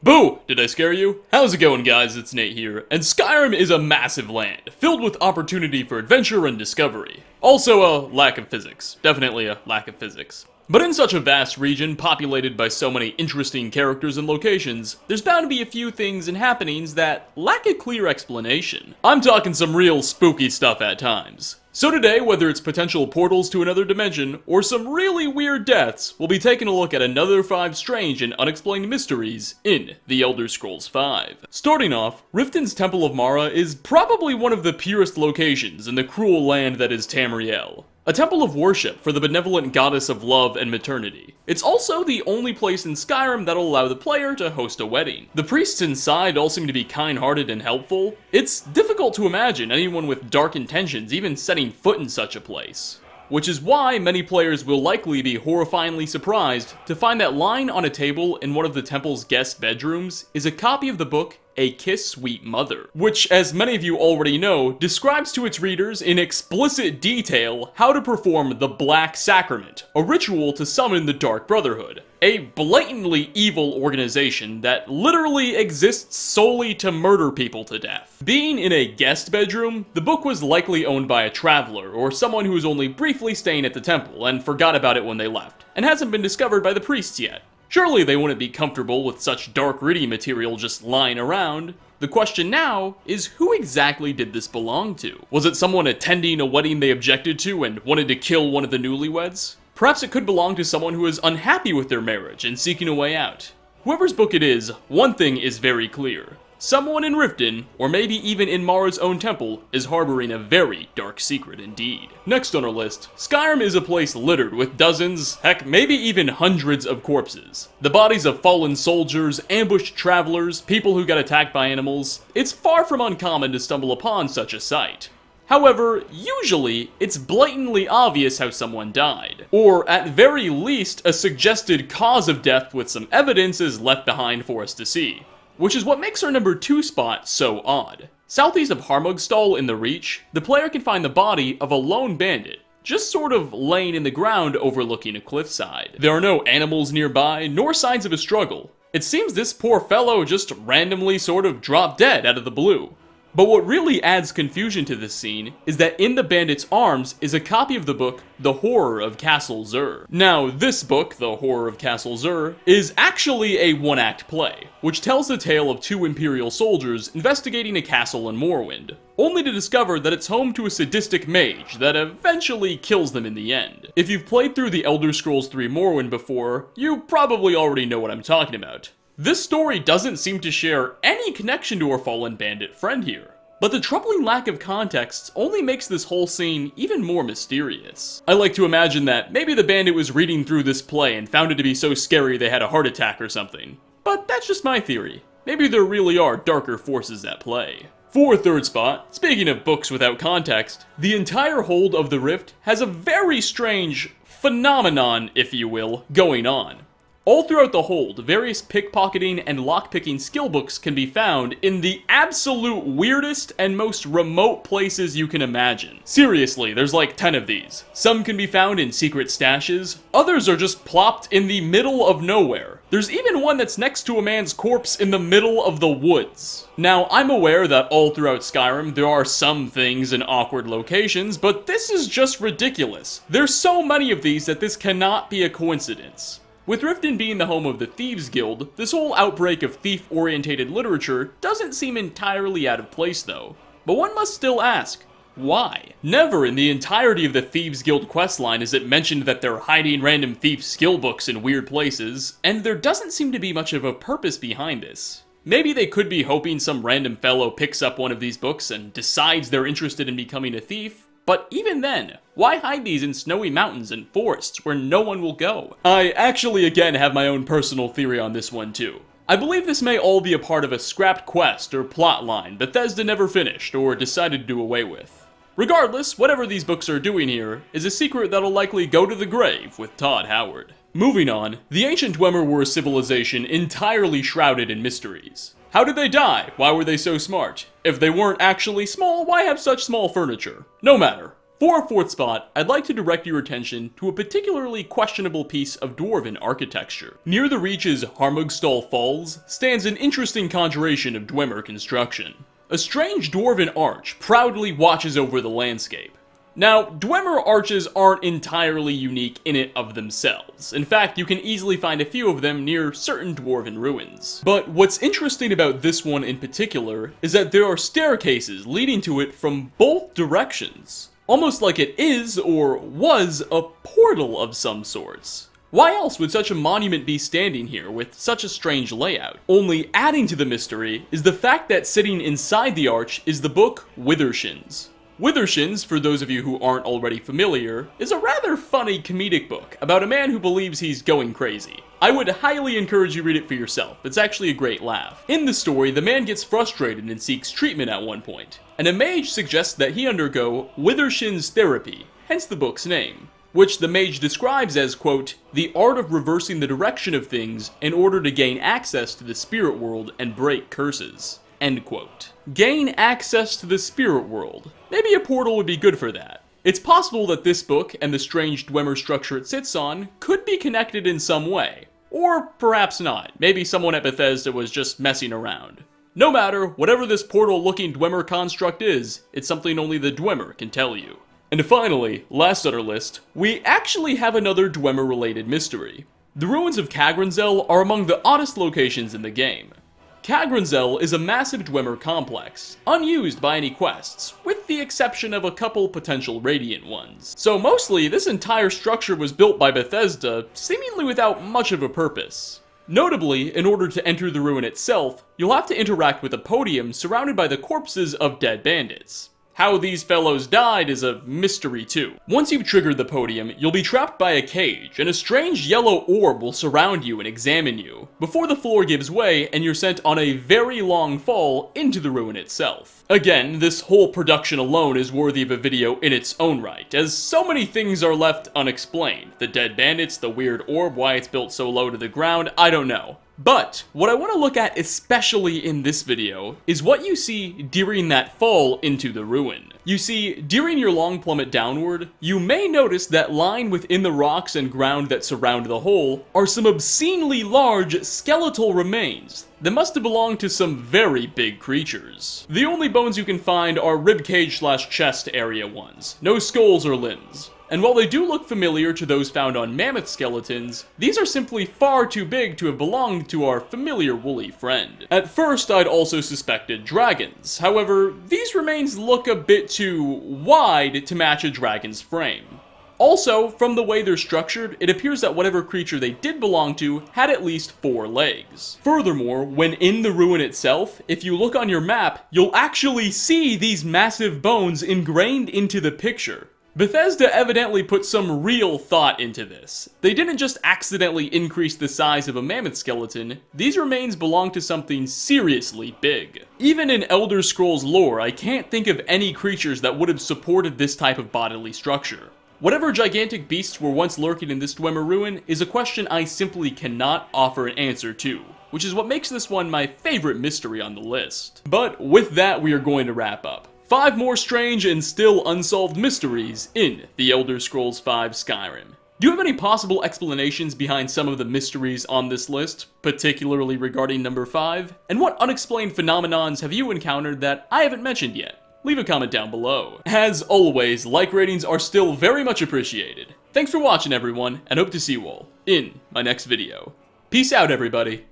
Boo! Did I scare you? How's it going, guys? It's Nate here, and Skyrim is a massive land, filled with opportunity for adventure and discovery. Also a lack of physics. Definitely a lack of physics. But in such a vast region, populated by so many interesting characters and locations, there's bound to be a few things and happenings that lack a clear explanation. I'm talking some real spooky stuff at times. So today, whether it's potential portals to another dimension, or some really weird deaths, we'll be taking a look at another 5 strange and unexplained mysteries in The Elder Scrolls V. Starting off, Riften's Temple of Mara is probably one of the purest locations in the cruel land that is Tamriel. A temple of worship for the benevolent goddess of love and maternity. It's also the only place in Skyrim that'll allow the player to host a wedding. The priests inside all seem to be kind-hearted and helpful. It's difficult to imagine anyone with dark intentions even setting foot in such a place. Which is why many players will likely be horrifyingly surprised to find that lying on a table in one of the temple's guest bedrooms is a copy of the book A Kiss Sweet Mother, which, as many of you already know, describes to its readers in explicit detail how to perform the Black Sacrament, a ritual to summon the Dark Brotherhood, a blatantly evil organization that literally exists solely to murder people to death. Being in a guest bedroom, the book was likely owned by a traveler or someone who was only briefly staying at the temple and forgot about it when they left, and hasn't been discovered by the priests yet. Surely they wouldn't be comfortable with such dark reading material just lying around. The question now is, who exactly did this belong to? Was it someone attending a wedding they objected to and wanted to kill one of the newlyweds? Perhaps it could belong to someone who is unhappy with their marriage and seeking a way out. Whoever's book it is, one thing is very clear. Someone in Riften, or maybe even in Mara's own temple, is harboring a very dark secret indeed. Next on our list, Skyrim is a place littered with dozens, heck, maybe even hundreds of corpses. The bodies of fallen soldiers, ambushed travelers, people who got attacked by animals. It's far from uncommon to stumble upon such a sight. However, usually, it's blatantly obvious how someone died. Or, at very least, a suggested cause of death with some evidence is left behind for us to see. Which is what makes our number 2 spot so odd. Southeast of Harmugstall in the Reach, the player can find the body of a lone bandit, just sort of laying in the ground overlooking a cliffside. There are no animals nearby, nor signs of a struggle. It seems this poor fellow just randomly sort of dropped dead out of the blue. But what really adds confusion to this scene is that in the Bandits Arms is a copy of the book The Horror of Castle Zur. Now, this book, The Horror of Castle Zur, is actually a one-act play, which tells the tale of 2 Imperial soldiers investigating a castle in Morrowind, only to discover that it's home to a sadistic mage that eventually kills them in the end. If you've played through The Elder Scrolls III Morrowind before, you probably already know what I'm talking about. This story doesn't seem to share any connection to our fallen bandit friend here, but the troubling lack of context only makes this whole scene even more mysterious. I like to imagine that maybe the bandit was reading through this play and found it to be so scary they had a heart attack or something. But that's just my theory. Maybe there really are darker forces at play. For 3rd spot, speaking of books without context, the entire hold of the Rift has a very strange phenomenon, if you will, going on. All throughout the hold, various pickpocketing and lockpicking skill books can be found in the absolute weirdest and most remote places you can imagine. Seriously, there's like 10 of these. Some can be found in secret stashes, others are just plopped in the middle of nowhere. There's even one that's next to a man's corpse in the middle of the woods. Now, I'm aware that all throughout Skyrim there are some things in awkward locations, but this is just ridiculous. There's so many of these that this cannot be a coincidence. With Riften being the home of the Thieves Guild, this whole outbreak of thief-orientated literature doesn't seem entirely out of place though. But one must still ask, why? Never in the entirety of the Thieves Guild questline is it mentioned that they're hiding random thief skill books in weird places, and there doesn't seem to be much of a purpose behind this. Maybe they could be hoping some random fellow picks up one of these books and decides they're interested in becoming a thief. But even then, why hide these in snowy mountains and forests where no one will go? I actually again have my own personal theory on this one too. I believe this may all be a part of a scrapped quest or plot line Bethesda never finished or decided to do away with. Regardless, whatever these books are doing here is a secret that'll likely go to the grave with Todd Howard. Moving on, the ancient Dwemer were a civilization entirely shrouded in mysteries. How did they die? Why were they so smart? If they weren't actually small, why have such small furniture? No matter. For our fourth spot, I'd like to direct your attention to a particularly questionable piece of dwarven architecture. Near the Reach's Harmugstal Falls stands an interesting conjuration of Dwemer construction. A strange dwarven arch proudly watches over the landscape. Now, Dwemer arches aren't entirely unique in and of themselves. In fact, you can easily find a few of them near certain dwarven ruins. But what's interesting about this one in particular is that there are staircases leading to it from both directions. Almost like it is, or was, a portal of some sorts. Why else would such a monument be standing here with such a strange layout? Only adding to the mystery is the fact that sitting inside the arch is the book Withershins. Withershins, for those of you who aren't already familiar, is a rather funny comedic book about a man who believes he's going crazy. I would highly encourage you read it for yourself, it's actually a great laugh. In the story, the man gets frustrated and seeks treatment at one point, and a mage suggests that he undergo Withershins therapy, hence the book's name, which the mage describes as, quote, the art of reversing the direction of things in order to gain access to the spirit world and break curses. End quote. Gain access to the spirit world. Maybe a portal would be good for that. It's possible that this book and the strange Dwemer structure it sits on could be connected in some way. Or perhaps not. Maybe someone at Bethesda was just messing around. No matter, whatever this portal-looking Dwemer construct is, it's something only the Dwemer can tell you. And finally, last on our list, we actually have another Dwemer-related mystery. The ruins of Kagranzel are among the oddest locations in the game. Kagranzel is a massive Dwemer complex, unused by any quests, with the exception of a couple potential Radiant ones. So mostly, this entire structure was built by Bethesda, seemingly without much of a purpose. Notably, in order to enter the ruin itself, you'll have to interact with a podium surrounded by the corpses of dead bandits. How these fellows died is a mystery too. Once you've triggered the podium, you'll be trapped by a cage, and a strange yellow orb will surround you and examine you, before the floor gives way and you're sent on a very long fall into the ruin itself. Again, this whole production alone is worthy of a video in its own right, as so many things are left unexplained. The dead bandits, the weird orb, why it's built so low to the ground, I don't know. But, what I want to look at especially in this video, is what you see during that fall into the ruin. You see, during your long plummet downward, you may notice that lying within the rocks and ground that surround the hole are some obscenely large skeletal remains that must have belonged to some very big creatures. The only bones you can find are ribcage/chest area ones, no skulls or limbs. And while they do look familiar to those found on mammoth skeletons, these are simply far too big to have belonged to our familiar woolly friend. At first, I'd also suspected dragons. However, these remains look a bit too wide to match a dragon's frame. Also, from the way they're structured, it appears that whatever creature they did belong to had at least 4 legs. Furthermore, when in the ruin itself, if you look on your map, you'll actually see these massive bones ingrained into the picture. Bethesda evidently put some real thought into this. They didn't just accidentally increase the size of a mammoth skeleton, these remains belong to something seriously big. Even in Elder Scrolls lore, I can't think of any creatures that would have supported this type of bodily structure. Whatever gigantic beasts were once lurking in this Dwemer ruin is a question I simply cannot offer an answer to, which is what makes this one my favorite mystery on the list. But with that, we are going to wrap up. 5 more strange and still unsolved mysteries in The Elder Scrolls V Skyrim. Do you have any possible explanations behind some of the mysteries on this list, particularly regarding number 5? And what unexplained phenomenons have you encountered that I haven't mentioned yet? Leave a comment down below. As always, like ratings are still very much appreciated. Thanks for watching everyone, and hope to see you all in my next video. Peace out everybody.